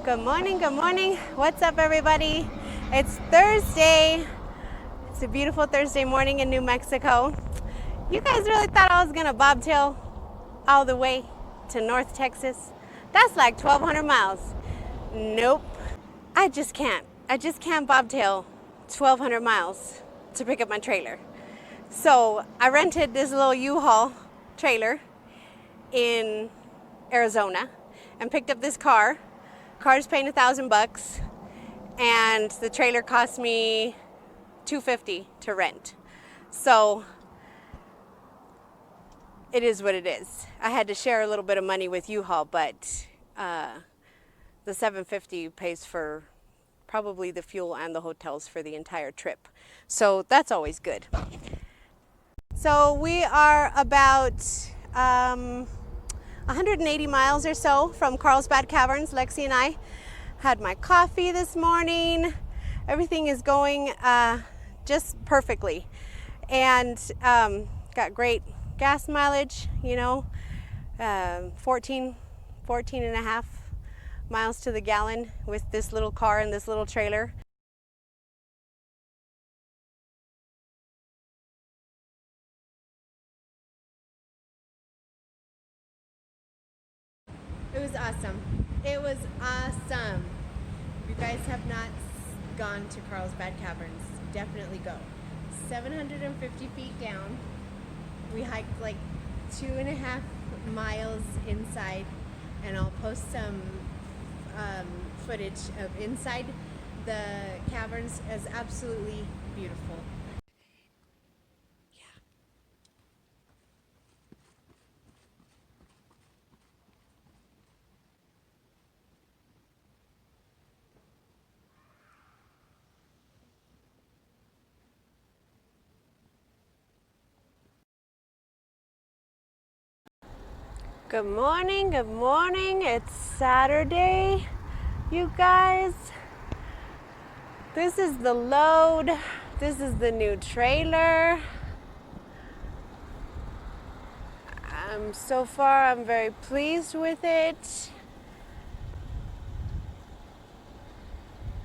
Good morning, good morning. What's up, everybody? It's Thursday. It's a beautiful Thursday morning in New Mexico. You guys really thought I was gonna bobtail all the way to North Texas? That's like 1,200 miles. Nope. I just can't bobtail 1,200 miles to pick up my trailer. So I rented this little U-Haul trailer in Arizona and picked up this car. Car's paying $1,000 and the trailer cost me $250 to rent. So it is what it is. I had to share a little bit of money with U-Haul, but the $750 pays for probably the fuel and the hotels for the entire trip. So that's always good. So we are about 180 miles or so from Carlsbad Caverns. Lexi and I had my coffee this morning. Everything is going just perfectly. And got great gas mileage, 14 and a half miles to the gallon with this little car and this little trailer. It was awesome. It was awesome. If you guys have not gone to Carlsbad Caverns, definitely go. 750 feet down. We hiked like 2.5 miles inside, and I'll post some footage of inside the caverns. Is absolutely beautiful. Good morning, good morning. It's Saturday, you guys. This is the load. This is the new trailer. So far, I'm very pleased with it.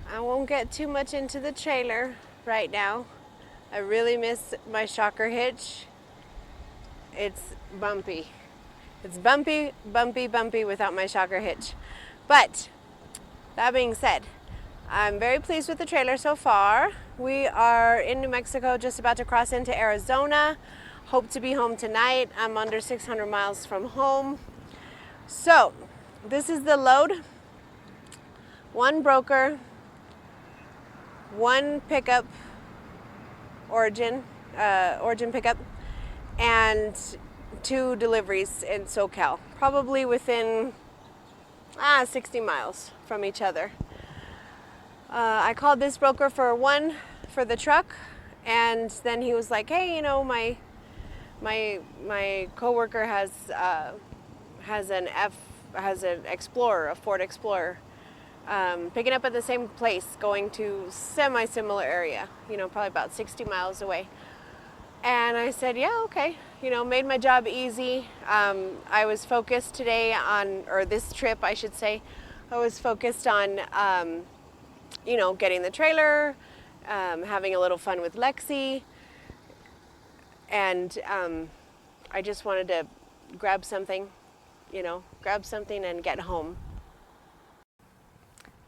I won't get too much into the trailer right now. I really miss my shocker hitch. It's bumpy. It's bumpy, bumpy, bumpy without my shocker hitch. But that being said, I'm very pleased with the trailer so far. We are in New Mexico, just about to cross into Arizona. Hope to be home tonight. I'm under 600 miles from home. So this is the load. One broker, one pickup, origin pickup, and 2 deliveries in SoCal, probably within 60 miles from each other. I called this broker for the truck, and then he was like, "Hey, my coworker has an Explorer, a Ford Explorer, picking up at the same place, going to semi-similar area, probably about 60 miles away." And I said, yeah, okay. Made my job easy. I was focused today or this trip, I should say, I was focused on, getting the trailer, having a little fun with Lexi. And I just wanted to grab something and get home.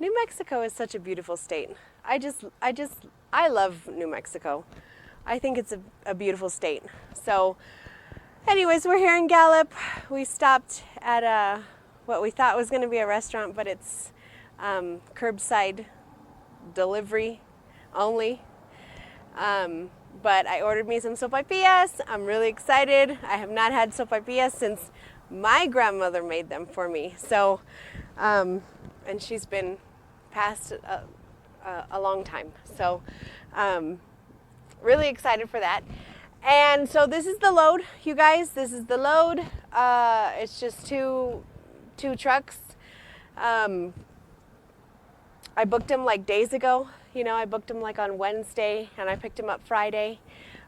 New Mexico is such a beautiful state. I love New Mexico. I think it's a beautiful state. So anyways, we're here in Gallup. We stopped at what we thought was going to be a restaurant, but it's curbside delivery only. But I ordered me some sopapillas. I'm really excited. I have not had sopapillas since my grandmother made them for me. So, and she's been passed a long time. So, really excited for that. And so this is the load, you guys. This is the load. It's just two trucks. I booked them like days ago. I booked them like on Wednesday, and I picked them up Friday.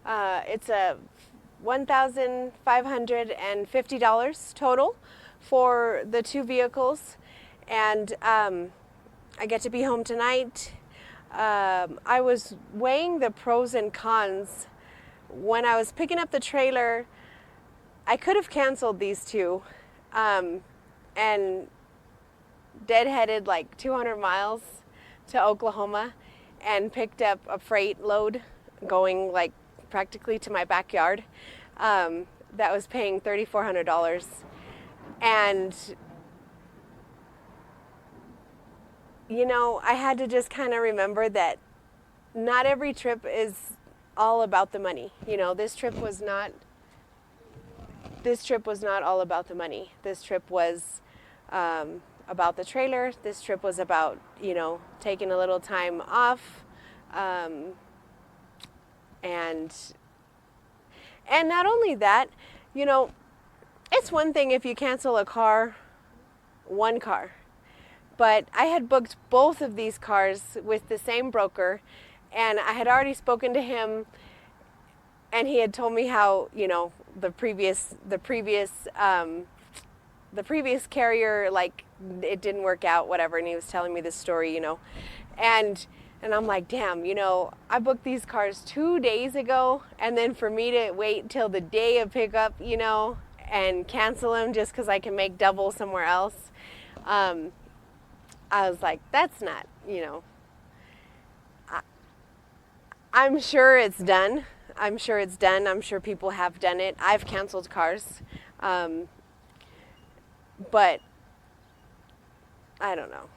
It's a $1,550 total for the 2 vehicles. And I get to be home tonight. I was weighing the pros and cons. When I was picking up the trailer, I could have canceled these two and deadheaded like 200 miles to Oklahoma and picked up a freight load going like practically to my backyard that was paying $3,400. And you know, I had to just kind of remember that not every trip is all about the money. You know, this trip was not all about the money. This trip was about the trailer. This trip was about, you know, taking a little time off, and not only that, you know, it's one thing if you cancel a car, one car. But I had booked both of these cars with the same broker, and I had already spoken to him, and he had told me how, you know, the previous carrier, like, it didn't work out, whatever, and he was telling me this story, you know, and I'm like, damn, you know, I booked these cars 2 days ago, and then for me to wait till the day of pickup, you know, and cancel them just because I can make double somewhere else. I was like, that's not, you know, I'm sure it's done. I'm sure it's done. I'm sure people have done it. I've canceled cars. But I don't know.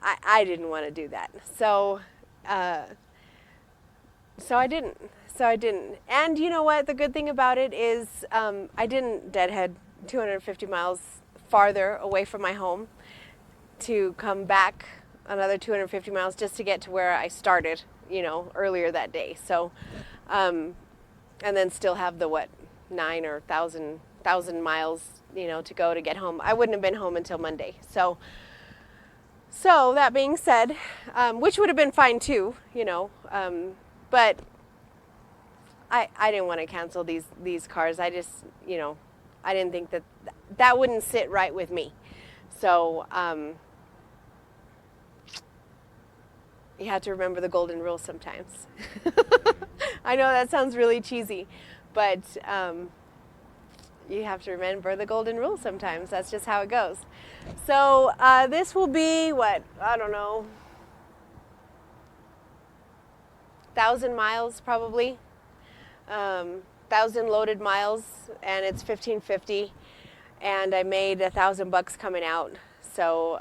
I didn't want to do that. So I didn't. And you know what? The good thing about it is I didn't deadhead 250 miles farther away from my home to come back another 250 miles just to get to where I started, you know, earlier that day. So, and then still have the 9 or 1,000 miles, you know, to go to get home. I wouldn't have been home until Monday. So that being said, which would have been fine too, you know, but I didn't want to cancel these cars. I just, you know, I didn't think that wouldn't sit right with me. So, you have to remember the golden rule sometimes. I know that sounds really cheesy, but you have to remember the golden rule sometimes. That's just how it goes. So this will be, I don't know, 1,000 miles probably, 1,000 loaded miles, and it's $1,550, and I made $1,000 coming out. So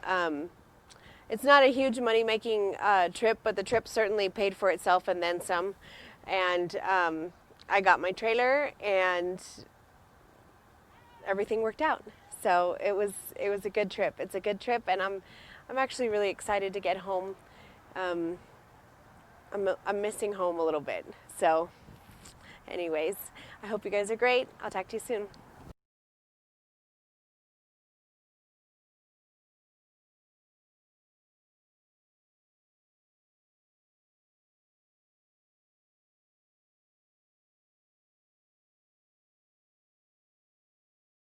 it's not a huge money-making trip, but the trip certainly paid for itself and then some. And I got my trailer, and everything worked out. So it was a good trip. It's a good trip, and I'm actually really excited to get home. I'm missing home a little bit. So anyways, I hope you guys are great. I'll talk to you soon.